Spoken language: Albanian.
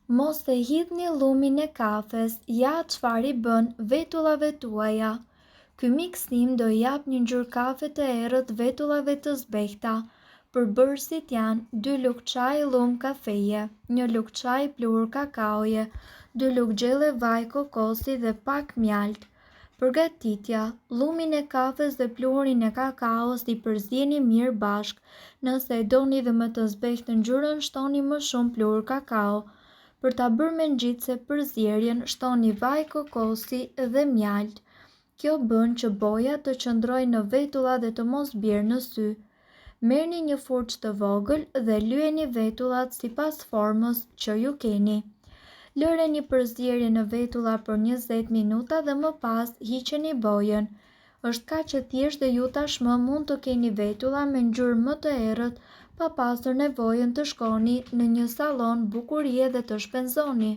Mos të hidhni llumin e kafes, ja çfarë i bën vetullave tuaja. Ky miksim do i jap një ngjyrë kafe të errët vetullave të zbehta. Përbërësit janë 2 lugë çaj lum kafeje, 1 lugë çaj pluhur kakaoje, 2 lugë gjelle vaj kokosi dhe pak mjalt. Përgatitja: llumin e kafes dhe pluhurin e kakaos i përzieni mirë bashk. Nëse e doni dhe më të zbehtë ngjyrën, shtoni më shumë pluhur kakao. Për ta bërë me ngjitse përzierjen, shtoni vaj kokosi dhe mjalt. Kjo bën që boja të qëndrojë në vetulla dhe të mos bjerë në sy. Merrni një furçë të vogël dhe lyeni vetullat sipas formës që ju keni. Lëreni përzierjen në vetulla për 20 minuta dhe më pas hiqeni bojën. Është kaq e thjeshtë dhe ju tashmë mund të keni vetulla me ngjyrë më të errët pa pasur nevojën të shkoni në një sallon bukurie dhe të shpenzoni.